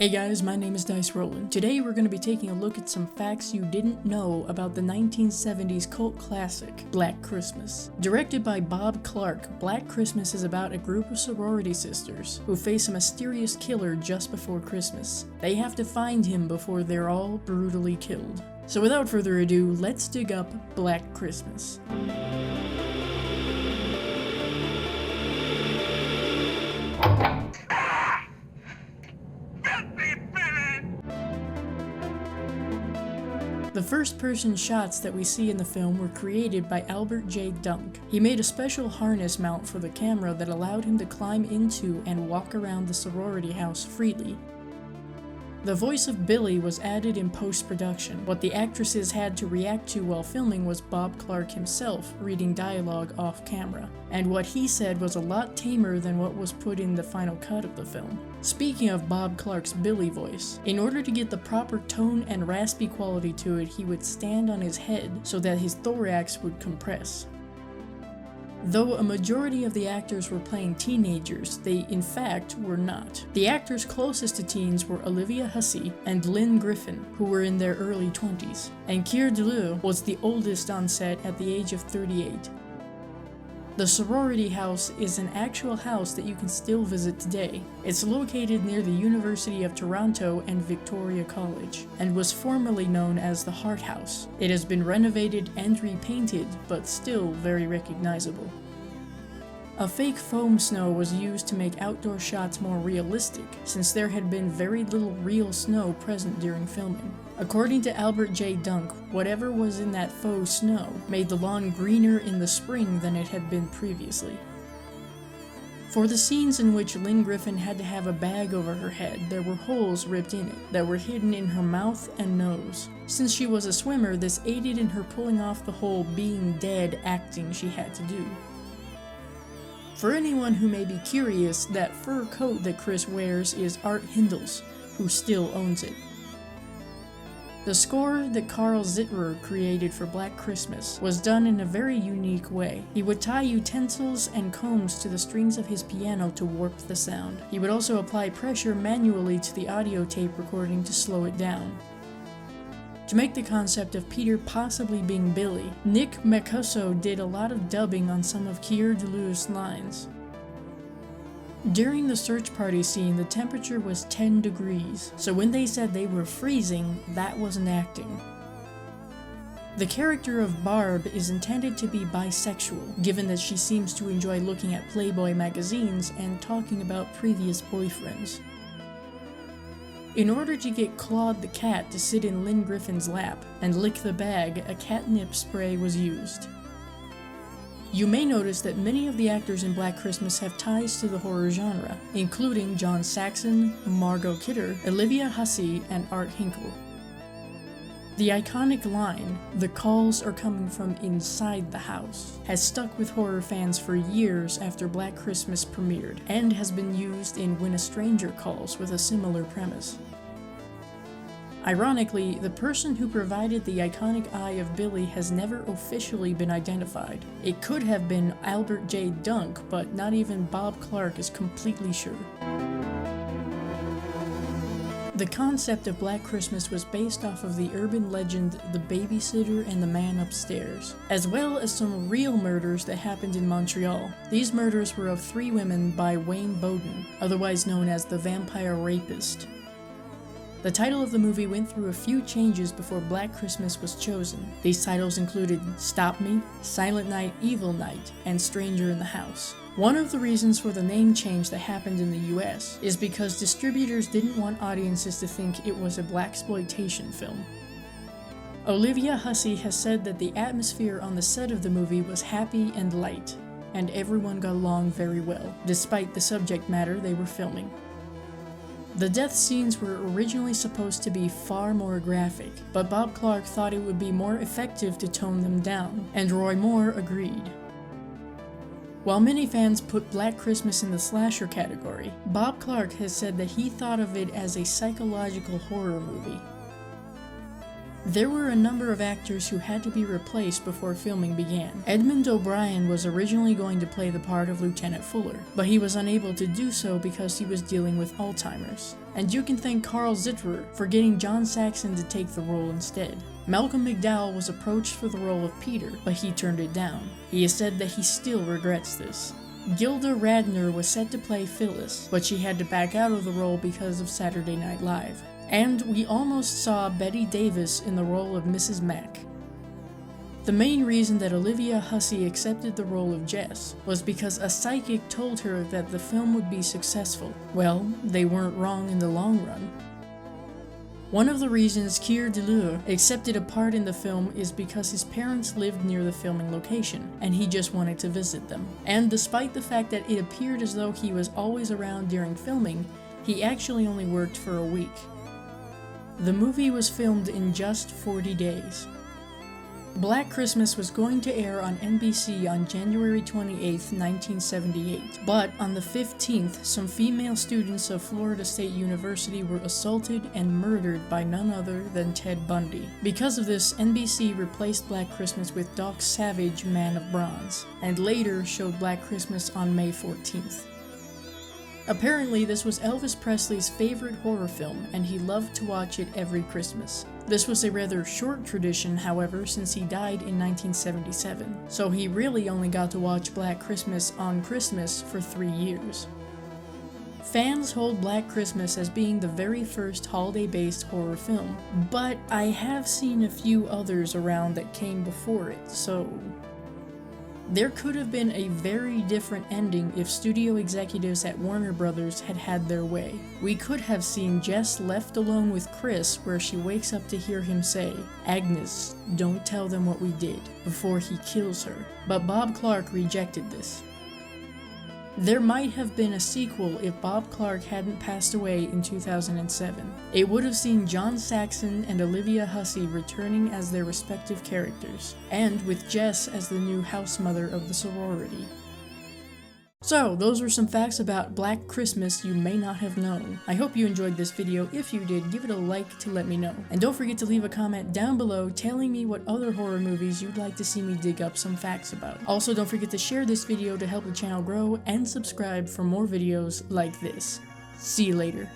Hey guys, my name is Dice Roland. Today we're going to be taking a look at some facts you didn't know about the 1970s cult classic, Black Christmas. Directed by Bob Clark, Black Christmas is about a group of sorority sisters who face a mysterious killer just before Christmas. They have to find him before they're all brutally killed. So without further ado, let's dig up Black Christmas. The first-person shots that we see in the film were created by Albert J. Dunk. He made a special harness mount for the camera that allowed him to climb into and walk around the sorority house freely. The voice of Billy was added in post-production. What the actresses had to react to while filming was Bob Clark himself reading dialogue off-camera, and what he said was a lot tamer than what was put in the final cut of the film. Speaking of Bob Clark's Billy voice, in order to get the proper tone and raspy quality to it, he would stand on his head so that his thorax would compress. Though a majority of the actors were playing teenagers, they in fact were not. The actors closest to teens were Olivia Hussey and Lynn Griffin, who were in their early 20s, and Keir Dullea was the oldest on set at the age of 38. The Sorority House is an actual house that you can still visit today. It's located near the University of Toronto and Victoria College, and was formerly known as the Hart House. It has been renovated and repainted, but still very recognizable. A fake foam snow was used to make outdoor shots more realistic, since there had been very little real snow present during filming. According to Albert J. Dunk, whatever was in that faux snow made the lawn greener in the spring than it had been previously. For the scenes in which Lynn Griffin had to have a bag over her head, there were holes ripped in it that were hidden in her mouth and nose. Since she was a swimmer, this aided in her pulling off the whole being dead acting she had to do. For anyone who may be curious, that fur coat that Chris wears is Art Hindle's, who still owns it. The score that Carl Zitterer created for Black Christmas was done in a very unique way. He would tie utensils and combs to the strings of his piano to warp the sound. He would also apply pressure manually to the audio tape recording to slow it down. To make the concept of Peter possibly being Billy, Nick Macuso did a lot of dubbing on some of Keir Dullea's lines. During the search party scene, the temperature was 10 degrees, so when they said they were freezing, that wasn't acting. The character of Barb is intended to be bisexual, given that she seems to enjoy looking at Playboy magazines and talking about previous boyfriends. In order to get Claude the cat to sit in Lynn Griffin's lap and lick the bag, a catnip spray was used. You may notice that many of the actors in Black Christmas have ties to the horror genre, including John Saxon, Margot Kidder, Olivia Hussey, and Art Hinkle. The iconic line, "The calls are coming from inside the house," has stuck with horror fans for years after Black Christmas premiered, and has been used in When a Stranger Calls with a similar premise. Ironically, the person who provided the iconic eye of Billy has never officially been identified. It could have been Albert J. Dunk, but not even Bob Clark is completely sure. The concept of Black Christmas was based off of the urban legend The Babysitter and the Man Upstairs, as well as some real murders that happened in Montreal. These murders were of 3 women by Wayne Bowden, otherwise known as the Vampire Rapist. The title of the movie went through a few changes before Black Christmas was chosen. These titles included Stop Me, Silent Night, Evil Night, and Stranger in the House. One of the reasons for the name change that happened in the US is because distributors didn't want audiences to think it was a blaxploitation film. Olivia Hussey has said that the atmosphere on the set of the movie was happy and light, and everyone got along very well, despite the subject matter they were filming. The death scenes were originally supposed to be far more graphic, but Bob Clark thought it would be more effective to tone them down, and Roy Moore agreed. While many fans put Black Christmas in the slasher category, Bob Clark has said that he thought of it as a psychological horror movie. There were a number of actors who had to be replaced before filming began. Edmund O'Brien was originally going to play the part of Lieutenant Fuller, but he was unable to do so because he was dealing with Alzheimer's. And you can thank Carl Zitterer for getting John Saxon to take the role instead. Malcolm McDowell was approached for the role of Peter, but he turned it down. He has said that he still regrets this. Gilda Radner was set to play Phyllis, but she had to back out of the role because of Saturday Night Live. And we almost saw Bette Davis in the role of Mrs. Mack. The main reason that Olivia Hussey accepted the role of Jess was because a psychic told her that the film would be successful. Well, they weren't wrong in the long run. One of the reasons Keir Dullea accepted a part in the film is because his parents lived near the filming location, and he just wanted to visit them. And despite the fact that it appeared as though he was always around during filming, he actually only worked for a week. The movie was filmed in just 40 days. Black Christmas was going to air on NBC on January 28, 1978, but on the 15th, some female students of Florida State University were assaulted and murdered by none other than Ted Bundy. Because of this, NBC replaced Black Christmas with Doc Savage, Man of Bronze, and later showed Black Christmas on May 14th. Apparently, this was Elvis Presley's favorite horror film, and he loved to watch it every Christmas. This was a rather short tradition, however, since he died in 1977, so he really only got to watch Black Christmas on Christmas for 3 years. Fans hold Black Christmas as being the very first holiday-based horror film, but I have seen a few others around that came before it, so there could have been a very different ending if studio executives at Warner Brothers had had their way. We could have seen Jess left alone with Chris where she wakes up to hear him say, "Agnes, don't tell them what we did," before he kills her. But Bob Clark rejected this. There might have been a sequel if Bob Clark hadn't passed away in 2007. It would have seen John Saxon and Olivia Hussey returning as their respective characters, and with Jess as the new house mother of the sorority. So, those were some facts about Black Christmas you may not have known. I hope you enjoyed this video. If you did, give it a like to let me know. And don't forget to leave a comment down below telling me what other horror movies you'd like to see me dig up some facts about. Also, don't forget to share this video to help the channel grow, and subscribe for more videos like this. See you later.